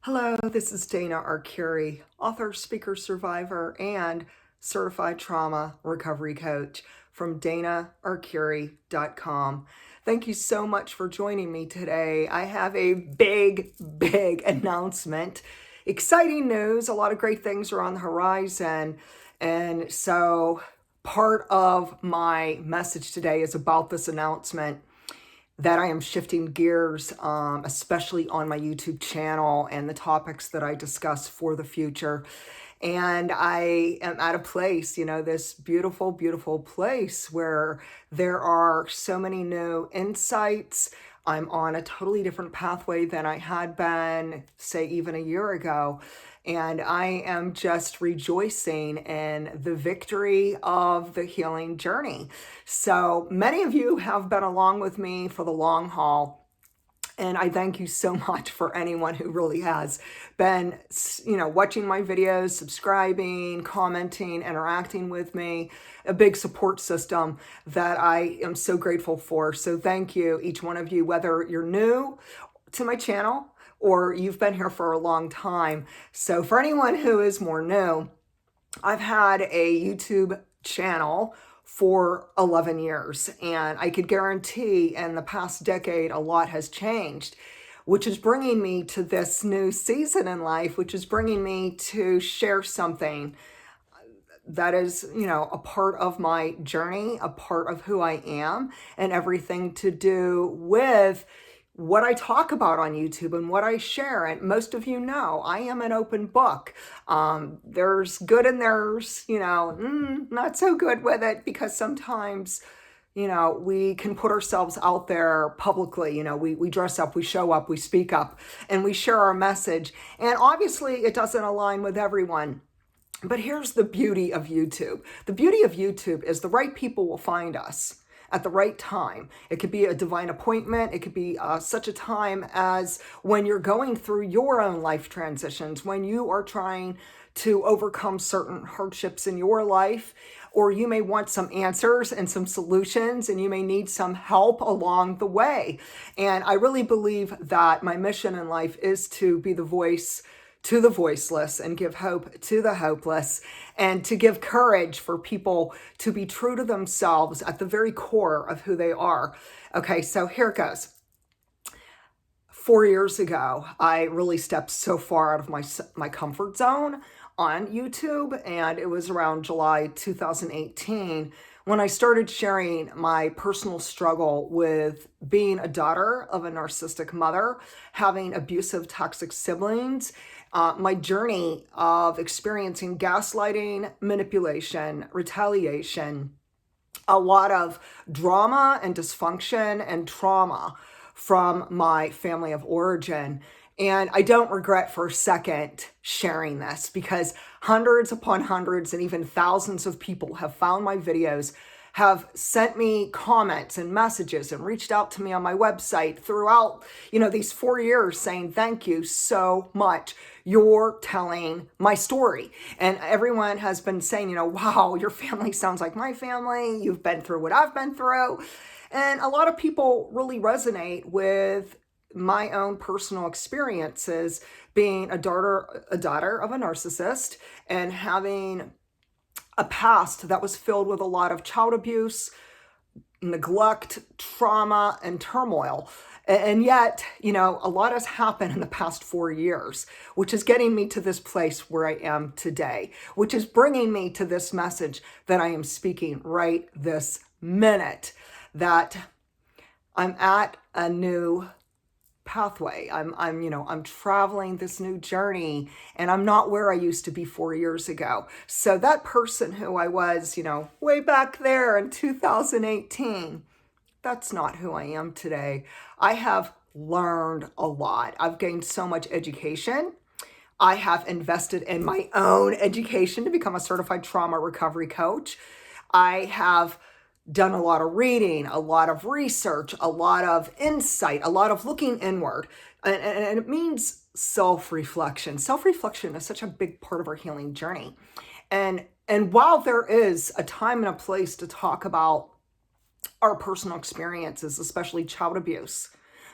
Hello, this is Dana Arcuri, author, speaker, survivor, and certified trauma recovery coach from danaarcuri.com. Thank you so much for joining me today. I have a big announcement. Exciting news. A lot of great things are on the horizon. And so part of my message today is about this announcement that I am shifting gears, especially on my YouTube channel and the topics that I discuss for the future. And I am at a place, this beautiful place where there are so many new insights. I'm on a totally different pathway than I had been, say, even a year ago. And I am just rejoicing in the victory of the healing journey. So many of you have been along with me for the long haul. And I thank you so much for anyone who really has been, watching my videos, subscribing, commenting, interacting with me, a big support system that I am so grateful for. So thank you, each one of you, whether you're new to my channel or you've been here for a long time. So for anyone who is more new, I've had a YouTube channel for 11 years, and I could guarantee in the past decade a lot has changed, which is bringing me to this new season in life, which is bringing me to share something that is, a part of my journey, a part of who I am, and everything to do with what I talk about on YouTube and what I share. And most of you know, I am an open book. There's good and there's, not so good with it, because sometimes, we can put ourselves out there publicly. We dress up, we show up, we speak up, and we share our message. And obviously it doesn't align with everyone. But here's the beauty of YouTube. The beauty of YouTube is the right people will find us at the right time. It could be a divine appointment. It could be such a time as when you're going through your own life transitions, when you are trying to overcome certain hardships in your life, or you may want some answers and some solutions, and you may need some help along the way. And I really believe that my mission in life is to be the voice to the voiceless and give hope to the hopeless, and to give courage for people to be true to themselves at the very core of who they are. Okay, so here it goes. 4 years ago, I really stepped so far out of my comfort zone on YouTube, and it was around July 2018 when I started sharing my personal struggle with being a daughter of a narcissistic mother, having abusive, toxic siblings, my journey of experiencing gaslighting, manipulation, retaliation, a lot of drama and dysfunction and trauma from my family of origin. And I don't regret for a second sharing this, because hundreds upon hundreds and even thousands of people have found my videos, have sent me comments and messages, and reached out to me on my website throughout, these 4 years, saying, thank you so much. You're telling my story. And everyone has been saying, wow, your family sounds like my family. You've been through what I've been through. And a lot of people really resonate with my own personal experiences, being a daughter of a narcissist and having a past that was filled with a lot of child abuse, neglect, trauma, and turmoil. And yet, a lot has happened in the past 4 years, which is getting me to this place where I am today, which is bringing me to this message that I am speaking right this minute, that I'm at a new pathway. I'm traveling this new journey, and I'm not where I used to be 4 years ago. So that person who I was, way back there in 2018, that's not who I am today. I have learned a lot. I've gained so much education. I have invested in my own education to become a certified trauma recovery coach. I have done a lot of reading, a lot of research, a lot of insight, a lot of looking inward. And it means self-reflection. Self-reflection is such a big part of our healing journey. And while there is a time and a place to talk about our personal experiences, especially child abuse,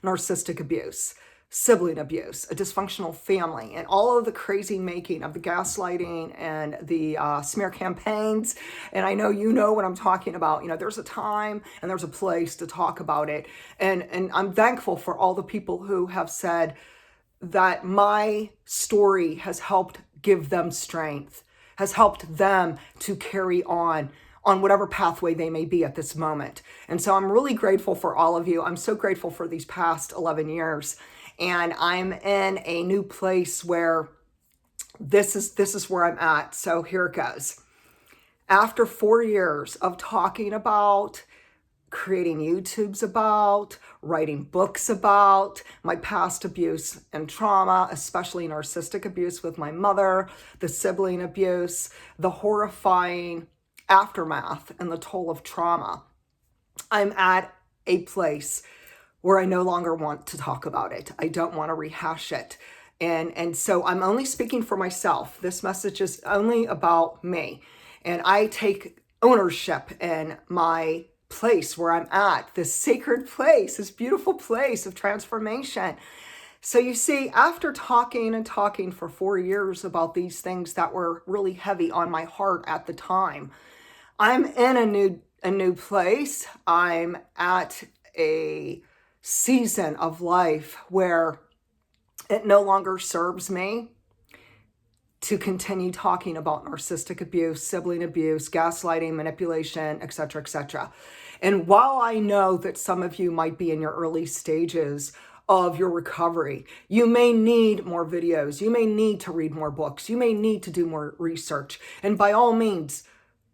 narcissistic abuse, sibling abuse, a dysfunctional family, and all of the crazy making of the gaslighting and the smear campaigns. And I know you know what I'm talking about. There's a time and there's a place to talk about it. And I'm thankful for all the people who have said that my story has helped give them strength, has helped them to carry on whatever pathway they may be at this moment. And so I'm really grateful for all of you. I'm so grateful for these past 11 years. And I'm in a new place where this is where I'm at. So here it goes. After 4 years of talking about, creating YouTubes about, writing books about my past abuse and trauma, especially narcissistic abuse with my mother, the sibling abuse, the horrifying aftermath and the toll of trauma, I'm at a place where I no longer want to talk about it. I don't want to rehash it. And so I'm only speaking for myself. This message is only about me. And I take ownership in my place where I'm at, this sacred place, this beautiful place of transformation. So you see, after talking and talking for 4 years about these things that were really heavy on my heart at the time, I'm in a new place. I'm at a season of life where it no longer serves me to continue talking about narcissistic abuse, sibling abuse, gaslighting, manipulation, etc., etc. And while I know that some of you might be in your early stages of your recovery, you may need more videos, you may need to read more books, you may need to do more research, and by all means,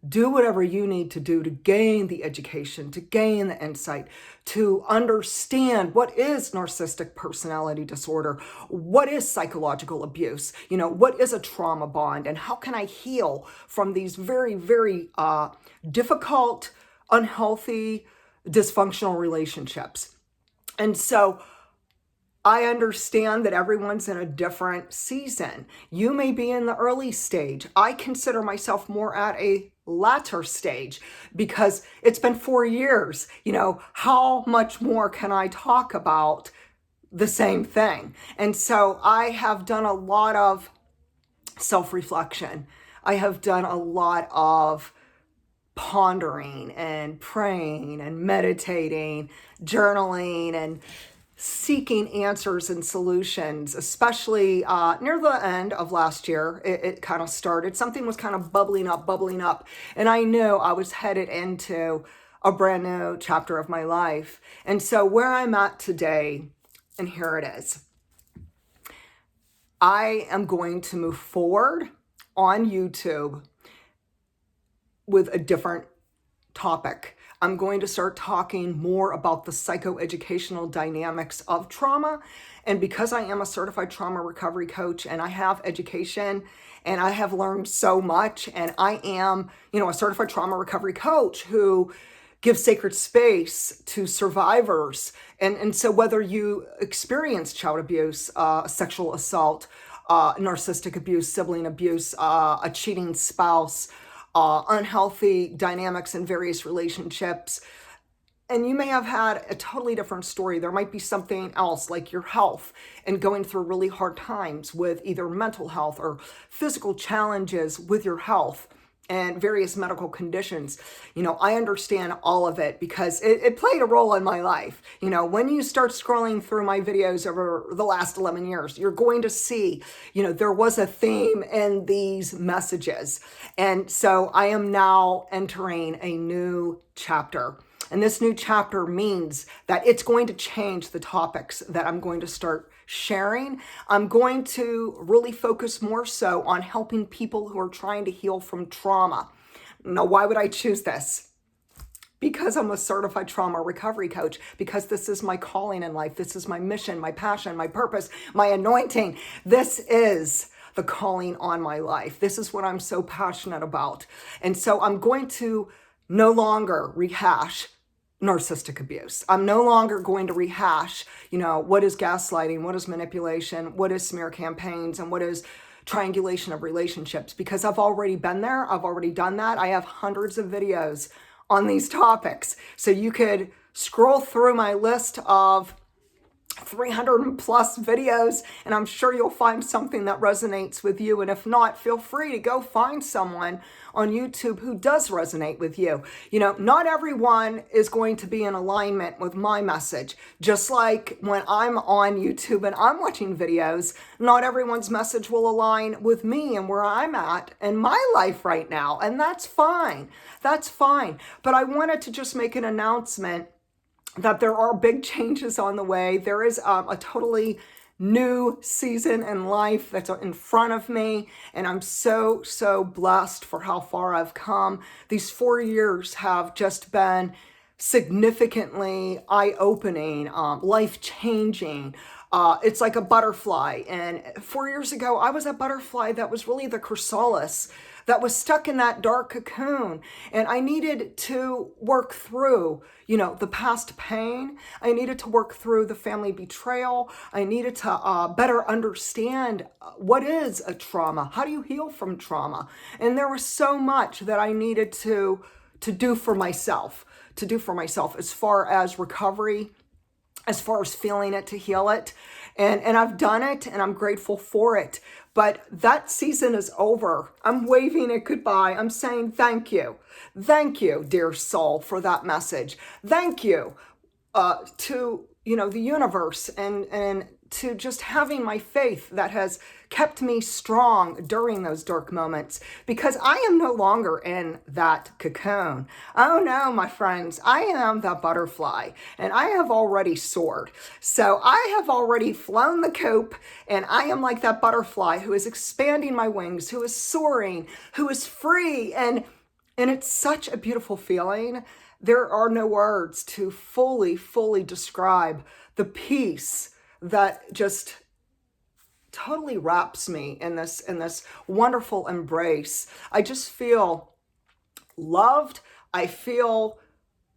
do whatever you need to do to gain the education, to gain the insight, to understand what is narcissistic personality disorder, what is psychological abuse, what is a trauma bond, and how can I heal from these very, very difficult, unhealthy, dysfunctional relationships. And so I understand that everyone's in a different season. You may be in the early stage. I consider myself more at a latter stage because it's been 4 years. How much more can I talk about the same thing? And so I have done a lot of self-reflection. I have done a lot of pondering and praying and meditating, journaling, and seeking answers and solutions, especially near the end of last year. It kind of started. Something was kind of bubbling up. And I knew I was headed into a brand new chapter of my life. And so where I'm at today, and here it is, I am going to move forward on YouTube with a different topic. I'm going to start talking more about the psychoeducational dynamics of trauma. And because I am a certified trauma recovery coach and I have education and I have learned so much, and I am, a certified trauma recovery coach who gives sacred space to survivors. And so whether you experience child abuse, sexual assault, narcissistic abuse, sibling abuse, a cheating spouse, unhealthy dynamics in various relationships, and you may have had a totally different story. There might be something else like your health and going through really hard times with either mental health or physical challenges with your health and various medical conditions. I understand all of it because it played a role in my life. When you start scrolling through my videos over the last 11 years, you're going to see, there was a theme in these messages. And so I am now entering a new chapter. And this new chapter means that it's going to change the topics that I'm going to start sharing. I'm going to really focus more so on helping people who are trying to heal from trauma. Now, why would I choose this? Because I'm a certified trauma recovery coach, because this is my calling in life. This is my mission, my passion, my purpose, my anointing. This is the calling on my life. This is what I'm so passionate about. And so I'm going to no longer rehash narcissistic abuse. I'm no longer going to rehash, what is gaslighting, what is manipulation, what is smear campaigns, and what is triangulation of relationships, because I've already been there. I've already done that. I have hundreds of videos on these topics. So you could scroll through my list of 300 plus videos, and I'm sure you'll find something that resonates with you. And if not, feel free to go find someone on YouTube who does resonate with you. You know, not everyone is going to be in alignment with my message. Just like when I'm on YouTube and I'm watching videos, not everyone's message will align with me and where I'm at in my life right now. And that's fine. That's fine. But I wanted to just make an announcement that there are big changes on the way. There is a totally new season in life that's in front of me, and I'm so, so blessed for how far I've come. These 4 years have just been significantly eye-opening, life-changing. It's like a butterfly, and 4 years ago, I was a butterfly that was really the chrysalis that was stuck in that dark cocoon. And I needed to work through, the past pain. I needed to work through the family betrayal. I needed to better understand what is a trauma. How do you heal from trauma? And there was so much that I needed to do for myself, as far as recovery, as far as feeling it, to heal it. And I've done it, and I'm grateful for it. But that season is over. I'm waving it goodbye. I'm saying thank you. Thank you, dear soul, for that message. Thank you to, the universe and to just having my faith that has kept me strong during those dark moments, because I am no longer in that cocoon. Oh no, my friends, I am that butterfly, and I have already soared. So I have already flown the coop, and I am like that butterfly who is expanding my wings, who is soaring, who is free, and it's such a beautiful feeling. There are no words to fully describe the peace that just totally wraps me in this wonderful embrace. I just feel loved. I feel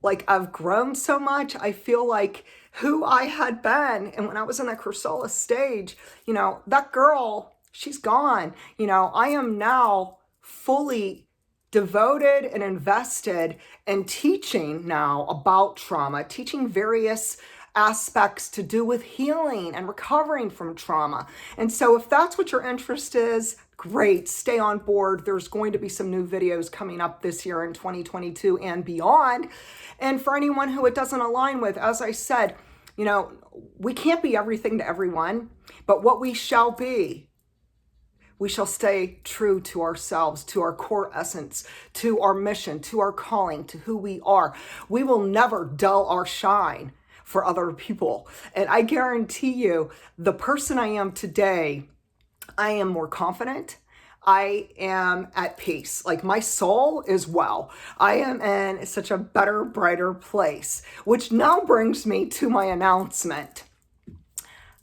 like I've grown so much. I feel like who I had been, and when I was in that chrysalis stage, that girl, she's gone. I am now fully devoted and invested in teaching now about trauma, teaching various aspects to do with healing and recovering from trauma. And so if that's what your interest is, great, stay on board. There's going to be some new videos coming up this year in 2022 and beyond. And for anyone who it doesn't align with, as I said, we can't be everything to everyone, but what we shall be, we shall stay true to ourselves, to our core essence, to our mission, to our calling, to who we are. We will never dull our shine for other people. And I guarantee you, the person I am today, I am more confident. I am at peace. Like, my soul is well. I am in such a better, brighter place, which now brings me to my announcement.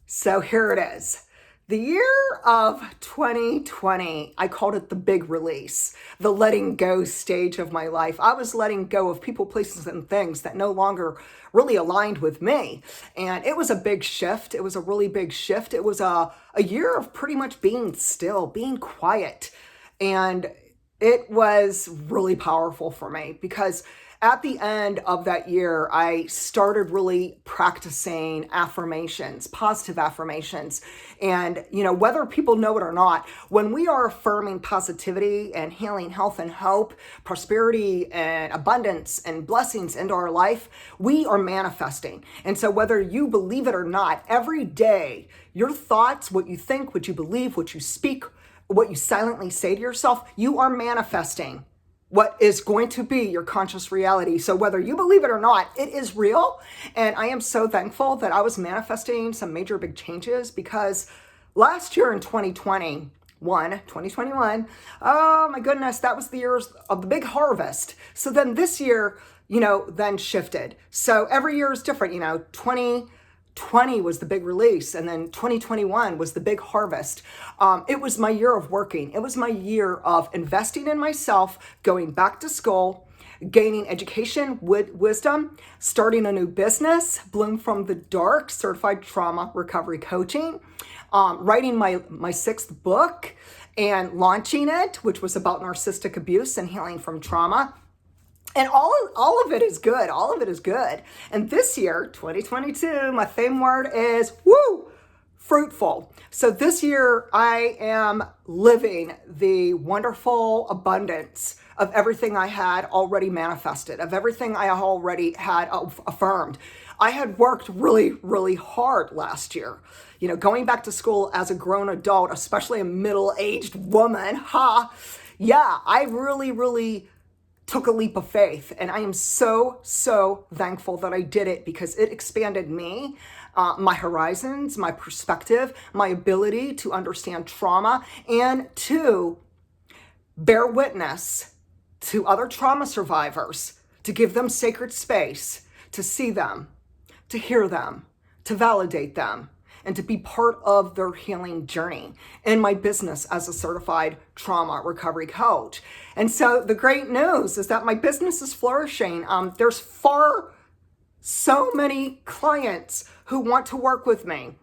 So here it is. The year of 2020, I called it the big release, the letting go stage of my life. I was letting go of people, places, and things that no longer really aligned with me. And it was a big shift. It was a really big shift. It was a year of pretty much being still, being quiet. And it was really powerful for me, because at the end of that year, I started really practicing affirmations, positive affirmations. And, whether people know it or not, when we are affirming positivity and healing, health and hope, prosperity and abundance and blessings into our life, we are manifesting. And so whether you believe it or not, every day, your thoughts, what you think, what you believe, what you speak, what you silently say to yourself, you are manifesting what is going to be your conscious reality. So whether you believe it or not, it is real. And I am so thankful that I was manifesting some major big changes, because last year in 2021, oh my goodness, that was the year of the big harvest. So then this year, then shifted. So every year is different. 2020 was the big release, and then 2021 was the big harvest. It was my year of working. It was my year of investing in myself, going back to school, gaining education, wisdom, starting a new business, Bloom from the Dark, certified trauma recovery coaching, writing my 6th book and launching it, which was about narcissistic abuse and healing from trauma. And all of it is good. All of it is good. And this year, 2022, my theme word is woo, fruitful. So this year I am living the wonderful abundance of everything I had already manifested, of everything I already had affirmed. I had worked really, really hard last year. You know, going back to school as a grown adult, especially a middle-aged woman, yeah, I really, really took a leap of faith. And I am so, so thankful that I did it because it expanded me, my horizons, my perspective, my ability to understand trauma and to bear witness to other trauma survivors, to give them sacred space, to see them, to hear them, to validate them, and to be part of their healing journey in my business as a certified trauma recovery coach. And so the great news is that my business is flourishing. There's so many clients who want to work with me.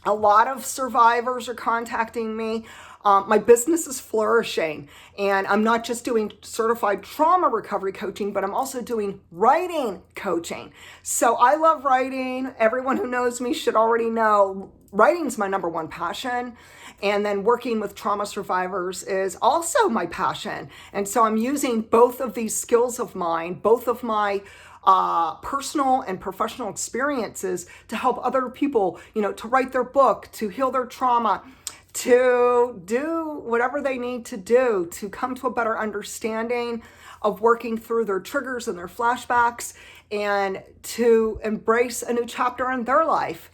A lot of survivors are contacting me. My business is flourishing, and I'm not just doing certified trauma recovery coaching, but I'm also doing writing coaching. So I love writing. Everyone who knows me should already know writing's my number one passion. And then working with trauma survivors is also my passion. And so I'm using both of these skills of mine, both of my personal and professional experiences to help other people, to write their book, to heal their trauma, to do whatever they need to do to come to a better understanding of working through their triggers and their flashbacks and to embrace a new chapter in their life.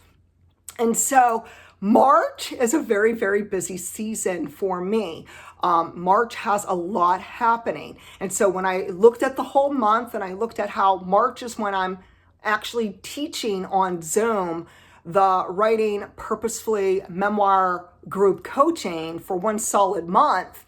And so March is a very, very busy season for me. March has a lot happening. And so when I looked at the whole month and I looked at how March is when I'm actually teaching on Zoom the Writing Purposefully memoir group coaching for one solid month.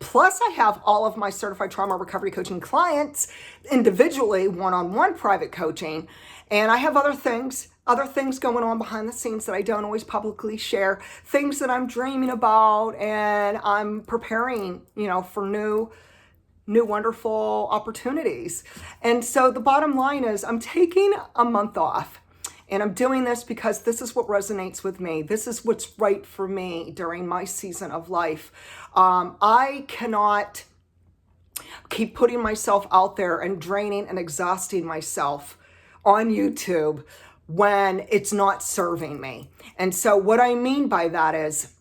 Plus, I have all of my certified trauma recovery coaching clients individually, one-on-one private coaching. And I have other things going on behind the scenes that I don't always publicly share, things that I'm dreaming about and I'm preparing, for new wonderful opportunities. And so the bottom line is I'm taking a month off. And I'm doing this because this is what resonates with me. This is what's right for me during my season of life. I cannot keep putting myself out there and draining and exhausting myself on YouTube when it's not serving me. And so what I mean by that is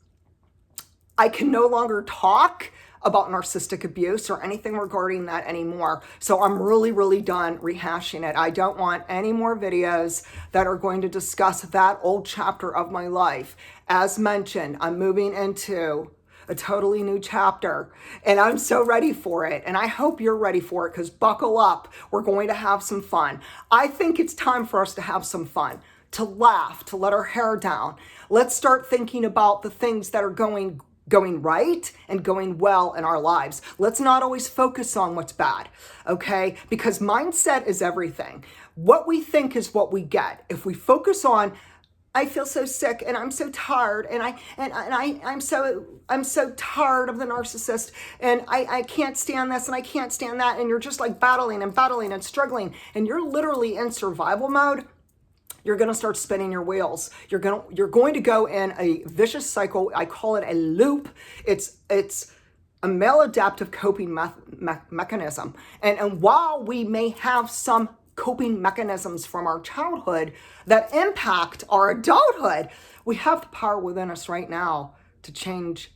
I can no longer talk about narcissistic abuse or anything regarding that anymore. So I'm really, really done rehashing it. I don't want any more videos that are going to discuss that old chapter of my life. As mentioned, I'm moving into a totally new chapter and I'm so ready for it. And I hope you're ready for it because buckle up. We're going to have some fun. I think it's time for us to have some fun, to laugh, to let our hair down. Let's start thinking about the things that are going right and going well in our lives. Let's not always focus on what's bad, okay? Because mindset is everything. What we think is what we get. If we focus on, I feel so sick and I'm so tired and I'm so tired of the narcissist and I can't stand this and I can't stand that, and you're just like battling and struggling and you're literally in survival mode, you're going to start spinning your wheels. You're going to go in a vicious cycle. I call it a loop. It's a maladaptive coping mechanism. And while we may have some coping mechanisms from our childhood that impact our adulthood, we have the power within us right now to change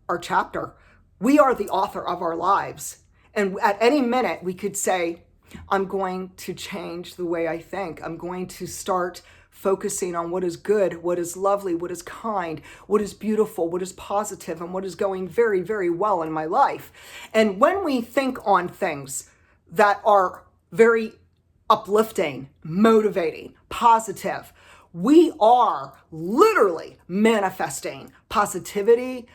our chapter. We are the author of our lives. And at any minute, we could say, I'm going to change the way I think. I'm going to start focusing on what is good, what is lovely, what is kind, what is beautiful, what is positive, and what is going very, very well in my life. And when we think on things that are very uplifting, motivating, positive, we are literally manifesting positivity,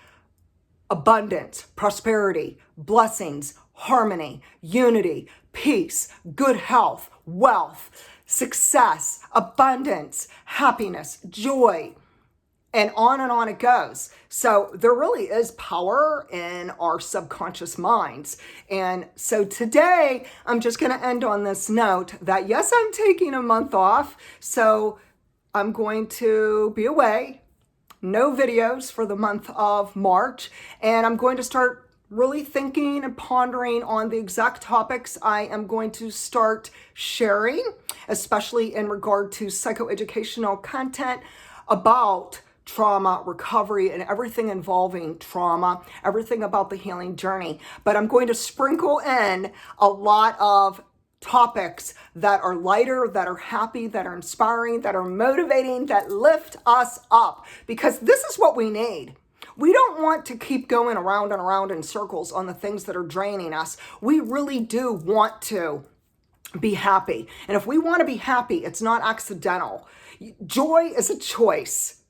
abundance, prosperity, blessings, harmony, unity, peace, good health, wealth, success, abundance, happiness, joy. and on it goes. So there really is power in our subconscious minds. And so today, I'm just going to end on this note that yes, I'm taking a month off. So I'm going to be away, no videos for the month of March. And I'm going to start really thinking and pondering on the exact topics I am going to start sharing, especially in regard to psychoeducational content about trauma, recovery, and everything involving trauma, everything about the healing journey. But I'm going to sprinkle in a lot of topics that are lighter, that are happy, that are inspiring, that are motivating, that lift us up, because this is what we need. We don't want to keep going around and around in circles on the things that are draining us. We really do want to be happy. And if we want to be happy, it's not accidental. Joy is a choice.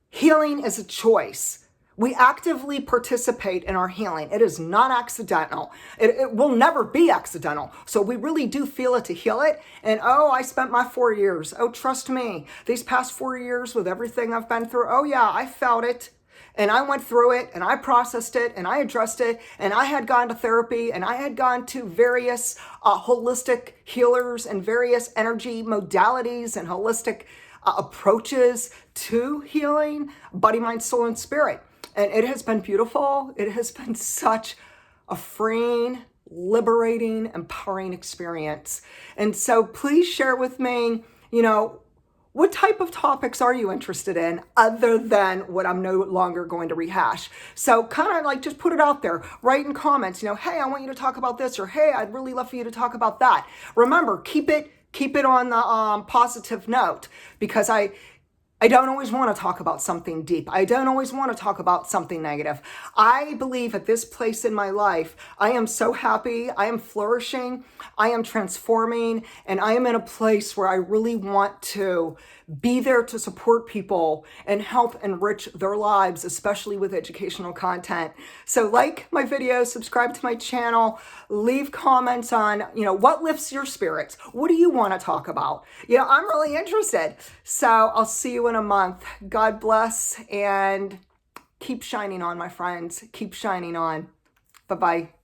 Healing is a choice. We actively participate in our healing. It is not accidental. It will never be accidental. So we really do feel it to heal it. And oh, I spent my 4 years. Oh, trust me, these past 4 years with everything I've been through. Oh yeah, I felt it. And I went through it and I processed it and I addressed it. And I had gone to therapy and I had gone to various holistic healers and various energy modalities and holistic approaches to healing, body, mind, soul, and spirit. And it has been beautiful. It has been such a freeing, liberating, empowering experience. And so please share with me, what type of topics are you interested in other than what I'm no longer going to rehash? So kind of like just put it out there, write in comments, hey, I want you to talk about this, or hey, I'd really love for you to talk about that. Remember, keep it on the positive note, because I don't always want to talk about something deep. I don't always want to talk about something negative. I believe at this place in my life, I am so happy, I am flourishing, I am transforming, and I am in a place where I really want to be there to support people and help enrich their lives, especially with educational content. So like my videos, subscribe to my channel, leave comments on, what lifts your spirits? What do you want to talk about? I'm really interested. So I'll see you in a month. God bless, and keep shining on, my friends. Keep shining on. Bye-bye.